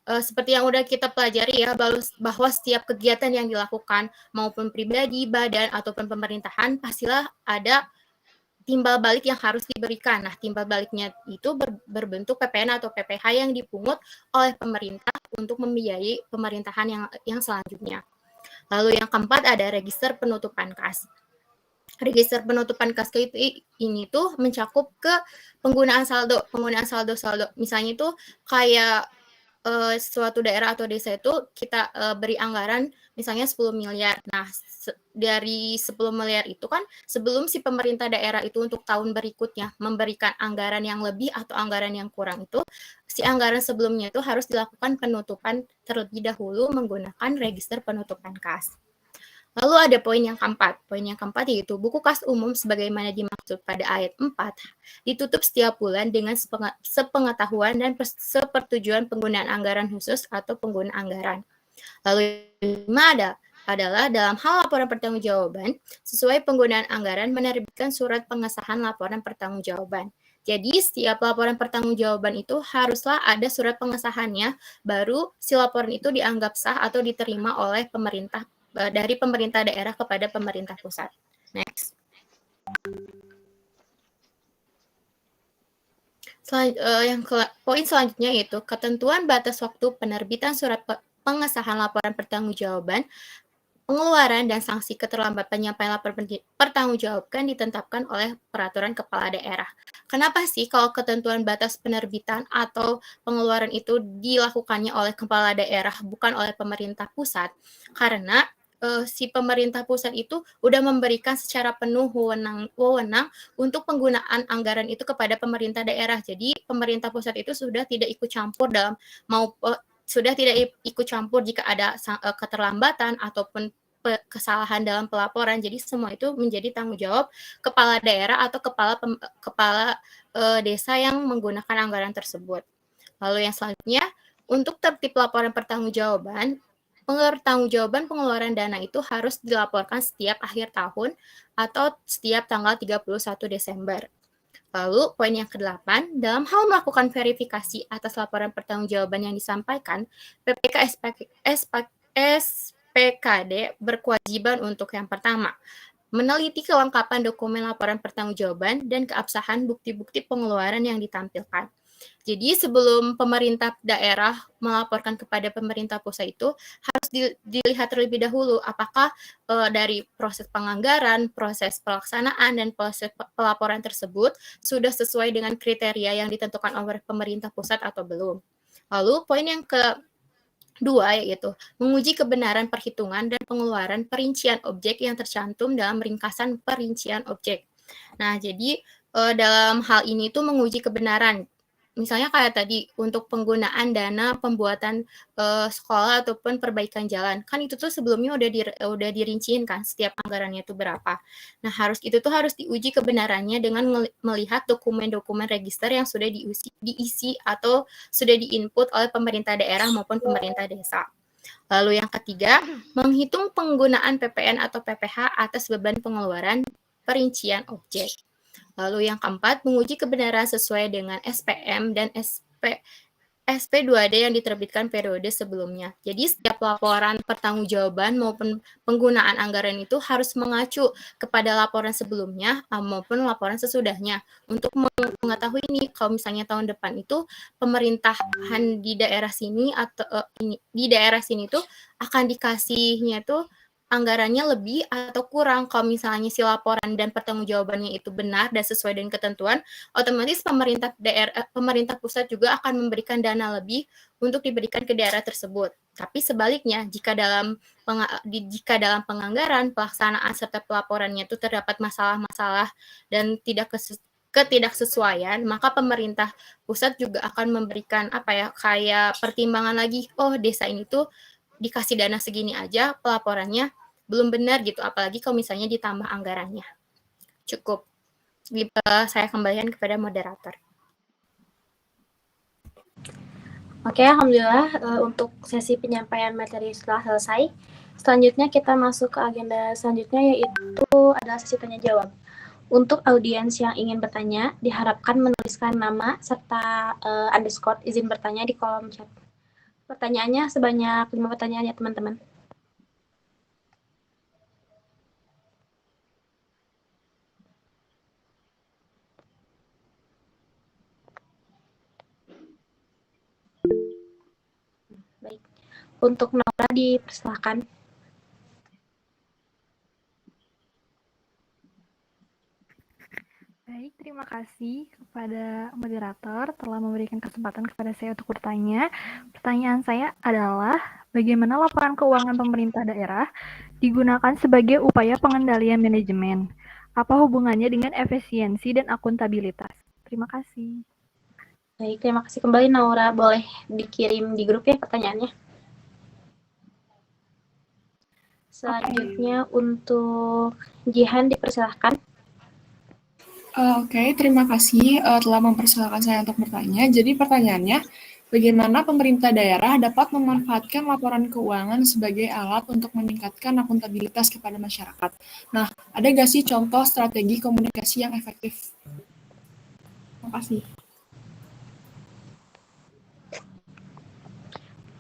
S3: Seperti yang udah kita pelajari ya, bahwa setiap kegiatan yang dilakukan maupun pribadi, badan, ataupun pemerintahan pastilah ada timbal balik yang harus diberikan. Nah, timbal baliknya itu berbentuk PPN atau PPh yang dipungut oleh pemerintah untuk membiayai pemerintahan yang selanjutnya. Lalu yang keempat ada register penutupan kas. Register penutupan kas ini tuh mencakup ke penggunaan saldo. Misalnya itu kayak suatu daerah atau desa itu kita beri anggaran misalnya 10 miliar. Nah, dari 10 miliar itu kan sebelum si pemerintah daerah itu untuk tahun berikutnya memberikan anggaran yang lebih atau anggaran yang kurang itu, si anggaran sebelumnya itu harus dilakukan penutupan terlebih dahulu menggunakan register penutupan kas. Lalu ada poin yang keempat. Poin yang keempat yaitu buku kas umum sebagaimana dimaksud pada ayat 4 ditutup setiap bulan dengan sepengetahuan dan sepertujuan penggunaan anggaran khusus atau pengguna anggaran. Lalu 5 adalah dalam hal laporan pertanggungjawaban, sesuai penggunaan anggaran menerbitkan surat pengesahan laporan pertanggungjawaban. Jadi setiap laporan pertanggungjawaban itu haruslah ada surat pengesahannya, baru si laporan itu dianggap sah atau diterima oleh pemerintah dari pemerintah daerah kepada pemerintah pusat. Next. Poin selanjutnya yaitu ketentuan batas waktu penerbitan surat pengesahan laporan pertanggungjawaban, pengeluaran dan sanksi keterlambatan penyampaian laporan pertanggungjawaban ditetapkan oleh peraturan kepala daerah. Kenapa sih kalau ketentuan batas penerbitan atau pengeluaran itu dilakukannya oleh kepala daerah bukan oleh pemerintah pusat? Karena si pemerintah pusat itu udah memberikan secara penuh wewenang untuk penggunaan anggaran itu kepada pemerintah daerah. Jadi pemerintah pusat itu sudah tidak ikut campur jika ada keterlambatan ataupun kesalahan dalam pelaporan. Jadi semua itu menjadi tanggung jawab kepala daerah atau kepala desa yang menggunakan anggaran tersebut. Lalu yang selanjutnya, untuk tertib laporan pertanggungjawaban pengeluaran dana itu harus dilaporkan setiap akhir tahun atau setiap tanggal 31 Desember. Lalu poin yang ke-8, dalam hal melakukan verifikasi atas laporan pertanggungjawaban yang disampaikan, PPK SPKD berkewajiban untuk yang pertama, meneliti kelengkapan dokumen laporan pertanggungjawaban dan keabsahan bukti-bukti pengeluaran yang ditampilkan. Jadi sebelum pemerintah daerah melaporkan kepada pemerintah pusat itu harus dilihat terlebih dahulu apakah dari proses penganggaran, proses pelaksanaan, dan proses pelaporan tersebut sudah sesuai dengan kriteria yang ditentukan oleh pemerintah pusat atau belum. Lalu poin yang kedua yaitu menguji kebenaran perhitungan dan pengeluaran perincian objek yang tercantum dalam ringkasan perincian objek. Nah, jadi dalam hal ini tuh menguji kebenaran. misalnya kayak tadi untuk penggunaan dana pembuatan sekolah ataupun perbaikan jalan, kan itu tuh sebelumnya udah dirinciin kan setiap anggarannya itu berapa. Nah itu tuh harus diuji kebenarannya dengan melihat dokumen-dokumen register yang sudah diisi atau sudah diinput oleh pemerintah daerah maupun pemerintah desa. Lalu yang ketiga, menghitung penggunaan PPN atau PPH atas beban pengeluaran perincian objek. Lalu yang keempat, menguji kebenaran sesuai dengan SPM dan SP2D yang diterbitkan periode sebelumnya. Jadi setiap laporan pertanggungjawaban maupun penggunaan anggaran itu harus mengacu kepada laporan sebelumnya maupun laporan sesudahnya untuk mengetahui ini kalau misalnya tahun depan itu pemerintahan di daerah sini atau di daerah sini tuh akan dikasihnya tuh anggarannya lebih atau kurang. Kalau misalnya si laporan dan pertanggungjawabannya itu benar dan sesuai dengan ketentuan, otomatis pemerintah pusat juga akan memberikan dana lebih untuk diberikan ke daerah tersebut. Tapi sebaliknya, jika dalam penganggaran, pelaksanaan serta pelaporannya itu terdapat masalah-masalah dan ketidaksesuaian, maka pemerintah pusat juga akan memberikan kayak pertimbangan lagi, oh desa ini tuh dikasih dana segini aja, pelaporannya belum benar gitu, apalagi kalau misalnya ditambah anggarannya. Cukup. Saya kembalikan kepada moderator.
S2: Oke, alhamdulillah untuk sesi penyampaian materi setelah selesai. Selanjutnya kita masuk ke agenda selanjutnya, yaitu adalah sesi tanya jawab. Untuk audiens yang ingin bertanya, diharapkan menuliskan nama serta underscore izin bertanya di kolom chat. Pertanyaannya sebanyak 5 pertanyaan ya teman-teman. Baik, untuk Nora dipersilakan.
S5: Baik, terima kasih kepada moderator telah memberikan kesempatan kepada saya untuk bertanya. Pertanyaan saya adalah, bagaimana laporan keuangan pemerintah daerah digunakan sebagai upaya pengendalian manajemen? Apa hubungannya dengan efisiensi dan akuntabilitas? Terima kasih.
S2: Baik, terima kasih kembali Naura. Boleh dikirim di grup ya pertanyaannya. Selanjutnya untuk Jihan dipersilahkan.
S6: Oke, terima kasih telah mempersilahkan saya untuk bertanya. Jadi pertanyaannya, bagaimana pemerintah daerah dapat memanfaatkan laporan keuangan sebagai alat untuk meningkatkan akuntabilitas kepada masyarakat? Nah, ada nggak sih contoh strategi komunikasi yang efektif? Terima kasih.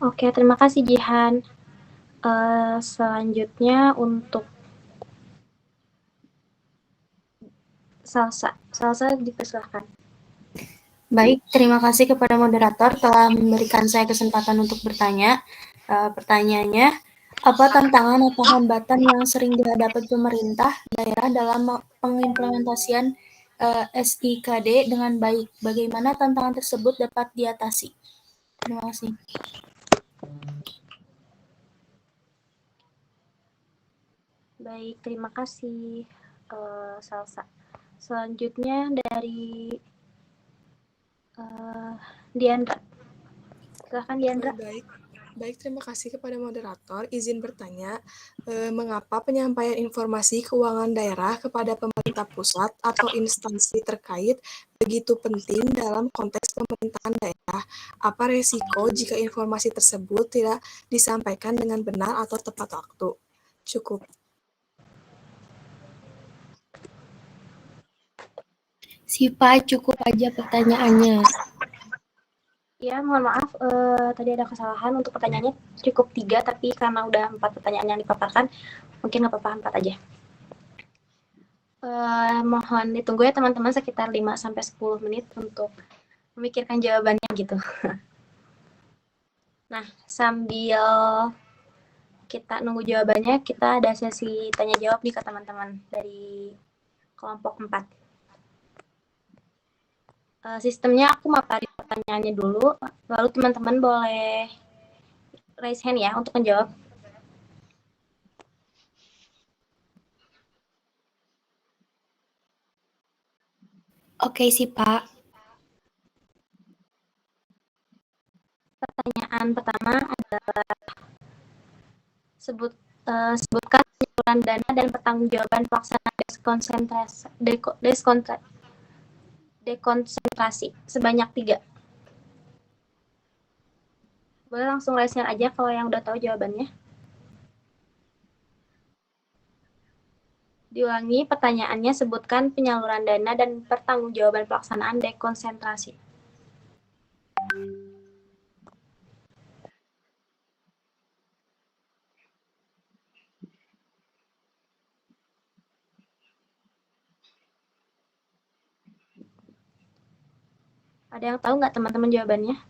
S2: Oke, terima kasih Jihan. Selanjutnya untuk Salsa dipersilahkan.
S7: Baik, terima kasih kepada moderator telah memberikan saya kesempatan untuk bertanya. Pertanyaannya, apa tantangan atau hambatan yang sering dihadapi pemerintah daerah dalam pengimplementasian SIKD dengan baik? Bagaimana tantangan tersebut dapat diatasi? Terima kasih.
S2: Baik, terima kasih Salsa. Selanjutnya dari Diandra. Silakan Diandra.
S8: Baik, terima kasih kepada moderator. Izin bertanya, mengapa penyampaian informasi keuangan daerah kepada pemerintah pusat atau instansi terkait begitu penting dalam konteks pemerintahan daerah? Apa resiko jika informasi tersebut tidak disampaikan dengan benar atau tepat waktu? Cukup.
S7: Sipa, cukup aja pertanyaannya.
S2: Ya, mohon maaf, tadi ada kesalahan untuk pertanyaannya cukup 3, tapi karena udah 4 pertanyaan yang dipaparkan, mungkin nggak apa-apa 4 aja. Mohon ditunggu ya teman-teman sekitar 5-10 menit untuk memikirkan jawabannya gitu. Nah, sambil kita nunggu jawabannya, kita ada sesi tanya jawab nih ke teman-teman dari kelompok 4. Sistemnya aku maparin pertanyaannya dulu, lalu teman-teman boleh raise hand ya untuk menjawab.
S7: Oke sih, Pak.
S2: Pertanyaan pertama adalah sebutkan penyaluran dana dan pertanggungjawaban pelaksanaan dekonsentrasi sebanyak 3. Boleh langsung raise hand aja kalau yang udah tahu jawabannya. Diulangi pertanyaannya, sebutkan penyaluran dana dan pertanggungjawaban pelaksanaan dekonsentrasi. Ada yang tahu nggak teman-teman jawabannya?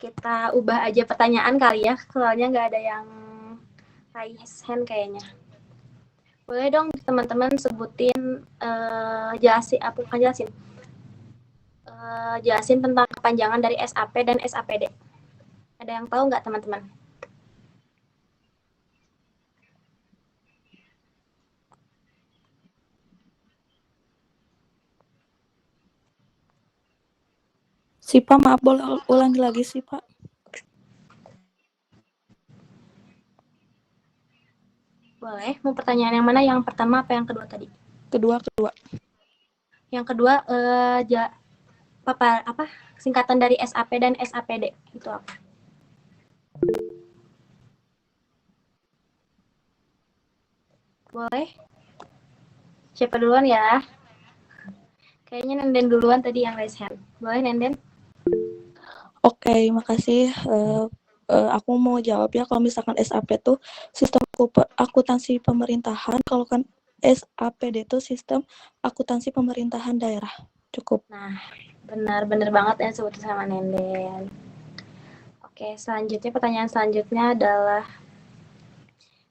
S2: Kita ubah aja pertanyaan kali ya, soalnya nggak ada yang raise hand kayaknya. Boleh dong teman-teman sebutin, jelasin tentang kepanjangan dari SAP dan SAPD. Ada yang tahu nggak teman-teman?
S9: Si Pak, maaf boleh ulangi lagi sih Pak.
S2: Boleh. Mau pertanyaan yang mana? Yang pertama apa yang kedua tadi?
S9: Kedua.
S2: Yang kedua singkatan dari SAP dan SAPD itu apa? Boleh? Siapa duluan ya? Kayaknya Nenden duluan tadi yang raise hand. Boleh Nenden?
S9: Oke, makasih. Aku mau jawab ya, kalau misalkan SAP itu sistem akuntansi pemerintahan, kalau kan SAPD itu sistem akuntansi pemerintahan daerah. Cukup.
S2: Nah, benar banget yang disebut sama Nenden. Oke, selanjutnya pertanyaan selanjutnya adalah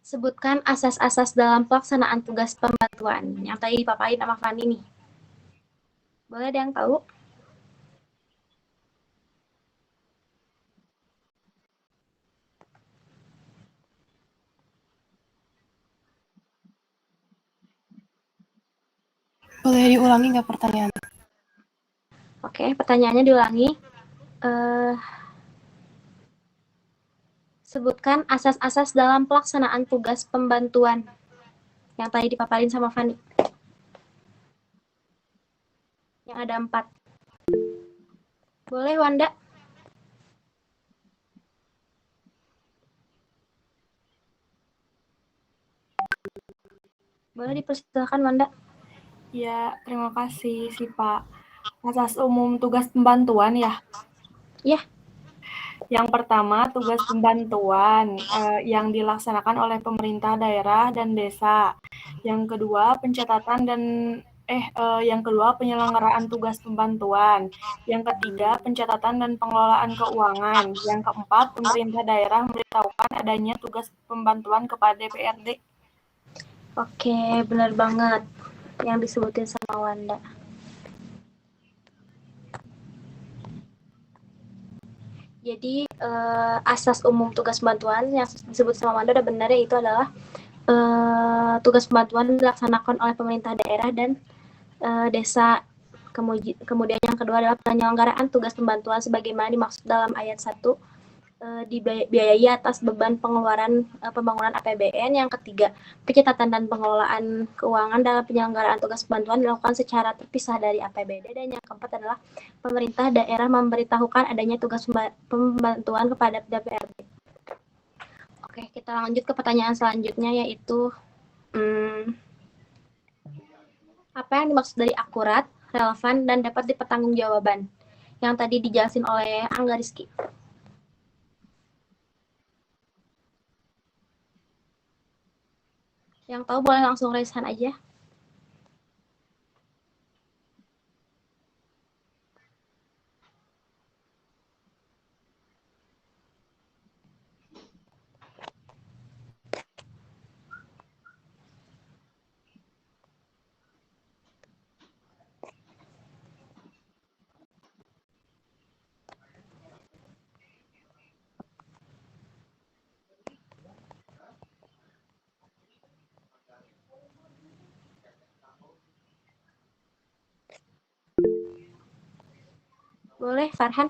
S2: sebutkan asas-asas dalam pelaksanaan tugas pembantuan. Yang tadi dipapain sama Fani nih. Boleh ada yang tahu?
S10: Boleh diulangi nggak pertanyaan?
S2: Oke, pertanyaannya diulangi. Sebutkan asas-asas dalam pelaksanaan tugas pembantuan. Yang tadi dipaparin sama Fani. Yang ada 4. Boleh Wanda? Boleh dipersilakan Wanda.
S10: Ya, terima kasih sih Pak. Asas umum tugas pembantuan ya?
S2: Iya.
S10: Yang pertama, tugas pembantuan yang dilaksanakan oleh pemerintah daerah dan desa. Yang kedua, penyelenggaraan tugas pembantuan. Yang ketiga, pencatatan dan pengelolaan keuangan. Yang keempat, pemerintah daerah memberitahukan adanya tugas pembantuan kepada DPRD.
S2: Oke, benar banget yang disebutin sama Wanda. Jadi asas umum tugas pembantuan yang disebut sama Wanda udah benar, yaitu adalah tugas pembantuan dilaksanakan oleh pemerintah daerah dan desa. Kemudian yang kedua adalah penyelenggaraan tugas pembantuan sebagaimana dimaksud dalam ayat 1 dibiayai atas beban pengeluaran pembangunan APBN. Yang ketiga, pencatatan dan pengelolaan keuangan dalam penyelenggaraan tugas pembantuan dilakukan secara terpisah dari APBD. Dan yang keempat adalah pemerintah daerah memberitahukan adanya tugas pembantuan kepada DPRD. Oke, kita lanjut ke pertanyaan selanjutnya, yaitu apa yang dimaksud dari akurat, relevan, dan dapat dipertanggungjawabkan? Yang tadi dijelasin oleh Angga Rizky. Yang tahu boleh langsung raise hand aja. Boleh, Farhan?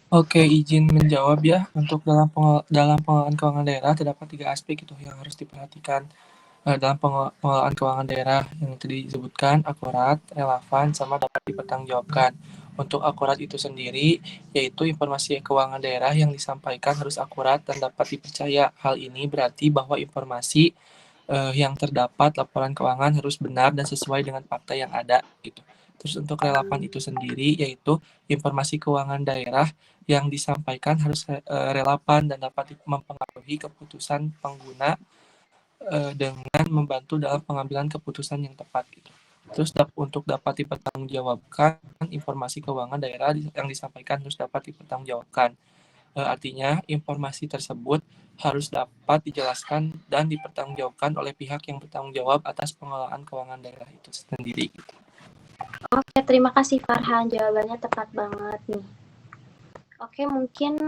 S11: Oke, izin menjawab ya. Untuk dalam pengelolaan keuangan daerah terdapat 3 aspek itu yang harus diperhatikan dalam pengelolaan keuangan daerah yang tadi disebutkan: akurat, relevan, sama dapat dipertanggungjawabkan. Untuk akurat itu sendiri, yaitu informasi keuangan daerah yang disampaikan harus akurat dan dapat dipercaya. Hal ini berarti bahwa informasi yang terdapat laporan keuangan harus benar dan sesuai dengan fakta yang ada gitu. Terus untuk relevan itu sendiri, yaitu informasi keuangan daerah yang disampaikan harus relevan dan dapat mempengaruhi keputusan pengguna dengan membantu dalam pengambilan keputusan yang tepat gitu. Terus untuk dapat dipertanggungjawabkan, informasi keuangan daerah yang disampaikan harus dapat dipertanggungjawabkan. Artinya informasi tersebut harus dapat dijelaskan dan dipertanggungjawabkan oleh pihak yang bertanggung jawab atas pengelolaan keuangan daerah itu sendiri.
S2: Oke, terima kasih Farhan, jawabannya tepat banget nih. Oke, mungkin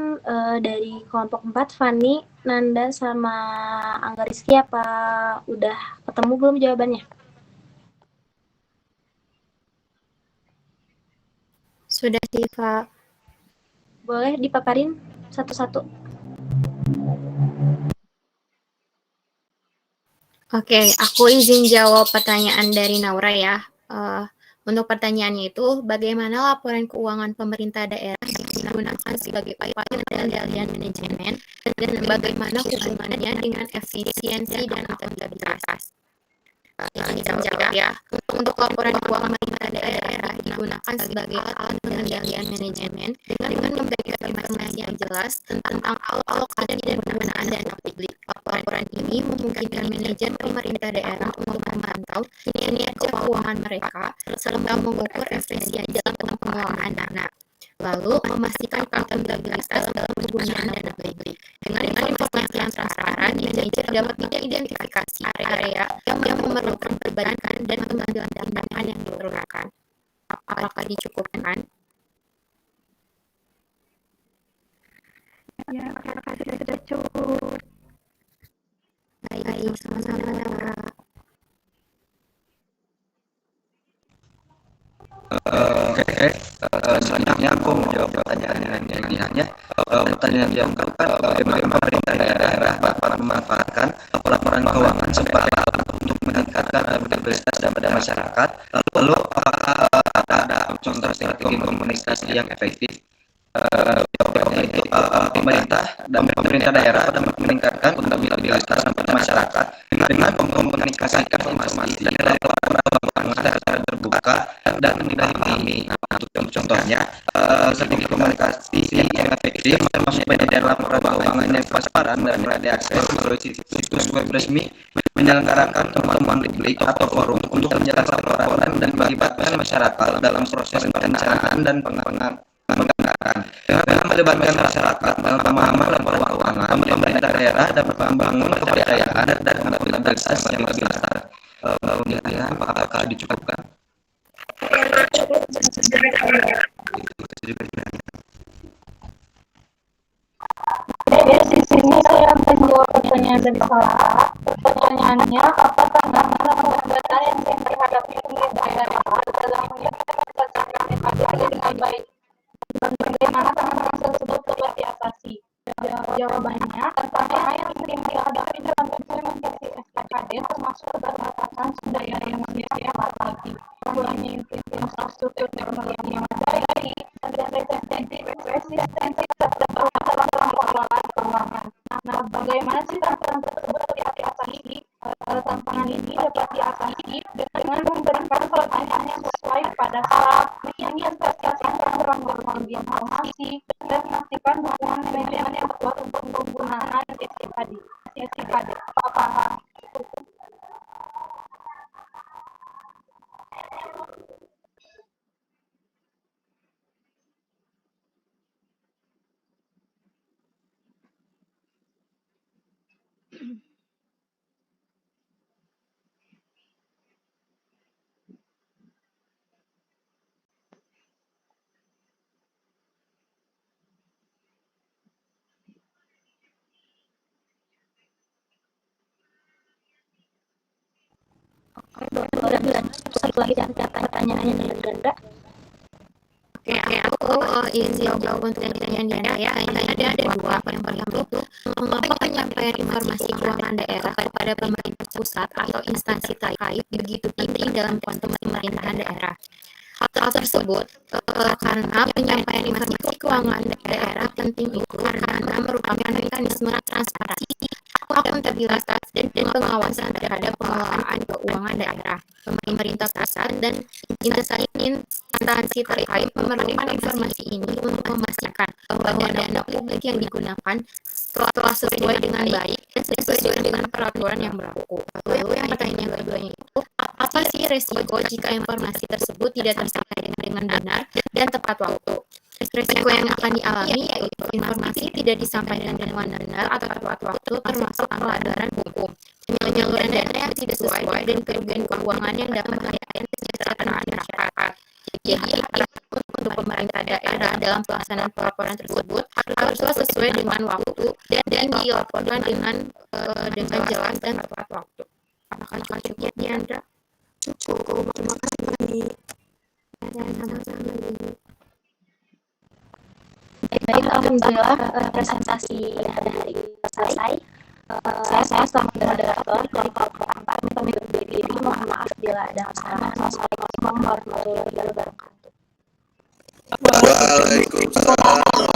S2: dari kelompok 4, Fani, Nanda, sama Angga Rizky, apa udah ketemu belum jawabannya?
S3: Sudah sih, Kak.
S2: Boleh dipaparin satu-satu?
S3: Oke, aku izin jawab pertanyaan dari Naura ya. Untuk pertanyaannya itu, bagaimana laporan keuangan pemerintah daerah digunakan sebagai upaya pengendalian manajemen dan bagaimana hubungannya dengan efisiensi dan akuntabilitas? Izin jawab ya. Untuk laporan keuangan pemerintah daerah digunakan sebagai alat pengendalian manajemen dengan memberikan informasi yang jelas tentang alokasi dan penggunaan dana publik. Laporan ini memungkinkan manajer pemerintah daerah untuk memantau kinerja keuangan mereka serta mengukur efisiensi dalam pengelolaan dana, lalu memastikan akuntabilitas dalam penggunaan dana publik. Dengan informasi yang transparan, manajer dapat mengidentifikasi area yang memerlukan perbaikan dan pengambilan tindakan yang diperlukan. Apakah dicukupkan?
S5: Ya, terima kasih sudah cukup.
S3: Baik, sama-sama, Naura.
S4: Selanjutnya aku mau jawab pertanyaan yang lainnya. Pertanyaan yang keempat, bagaimana pemerintah daerah dapat memanfaatkan laporan keuangan sebagai alat untuk meningkatkan akuntabilitas pada masyarakat? Lalu apakah ada contoh strategi komunikasi yang efektif? Jawabannya itu pemerintah daerah dapat meningkatkan akuntabilitas pada masyarakat dengan mengkomunikasikan informasi laporan keuangan secara terbuka dan mudah dipahami. Untuk contohnya, strategi komunikasi yang efektif termasuk penyediaan laporan keuangan yang transparan dan mudah diakses melalui situs web resmi, menyelenggarakan pertemuan publik atau forum untuk menjelaskan laporan dan melibatkan masyarakat dalam proses perencanaan dan pengembangan. Dengan melibatkan masyarakat dalam pemahaman laporan keuangan, pemerintah daerah dapat membangun kepercayaan dan akuntabilitas yang lebih besar. Apakah dicukupkan?
S1: Di sini saya menjawab pertanyaan dari Sarah. Pertanyaannya, apa tantangan hambatan yang dihadapi pemerintah daerah dalam mengimplementasikan PKD dengan baik? Dan bagaimana tantangan tersebut dapat diatasi? Jawabannya, tantangan yang sering dihadapi dalam implementasi SKKD termasuk keterbatasan sumber daya manusia lagi, kurangnya infrastruktur teknologi yang memadai, dan resistensi terhadap pengelolaan keuangan. Nah, bagaimana sih tantangan tersebut diatasi? Tantangan ini dapat diatasi dengan memberikan pertanyaan yang sesuai pada saat menginvestasikan program teknologi informasi dan memastikan dukungan manajemen yang kuat untuk penggunaan SKKD. Apakah
S2: Boleh dilanjut satu lagi pertanyaannya dari Ganda.
S3: Aku izin jawab untuk pertanyaan Diana ya. Kayaknya ada dua. Yang pertama itu, mengapa penyampaian informasi keuangan daerah kepada pemerintah pusat atau instansi terkait begitu penting dalam konteks pemerintahan daerah? Hal tersebut karena penyampaian informasi keuangan daerah penting itu karena merupakan mekanisme transparansi, akuntabilitas, dan pengawasan terhadap pengelolaan keuangan daerah. Pemerintah pusat dan instansi terkait memerlukan informasi ini untuk memastikan bahwa dana publik yang digunakan telah sesuai dengan baik dan sesuai dengan peraturan yang berlaku. Lalu yang pertanyaan keduanya itu, apa sih resiko jika informasi tersebut tidak tersampaikan dengan benar dan tepat waktu? Resiko yang akan dialami yaitu informasi tidak disampaikan dengan benar atau tepat waktu termasuk pelanggaran hukum, penyaluran dana yang tidak sesuai dan kerugian keuangan yang dapat membahayakan kesejahteraan masyarakat. Jadi, untuk pemerintah daerah dalam pelaksanaan pelaporan tersebut haruslah sesuai dengan waktu dan dilaporkan dengan jelas dan tepat waktu. Apakah cukup ya, Diandra?
S8: Cukup. Terima kasih, Pani.
S3: Sama-sama, Nih.
S2: Baik, alhamdulillah presentasi pada hari ini selesai. Saya selaku moderator dari kelompok 4 pemilu diri. Mohon maaf bila ada kesalahan. Wassalamualaikum warahmatullahi wabarakatuh.
S12: Waalaikumsalam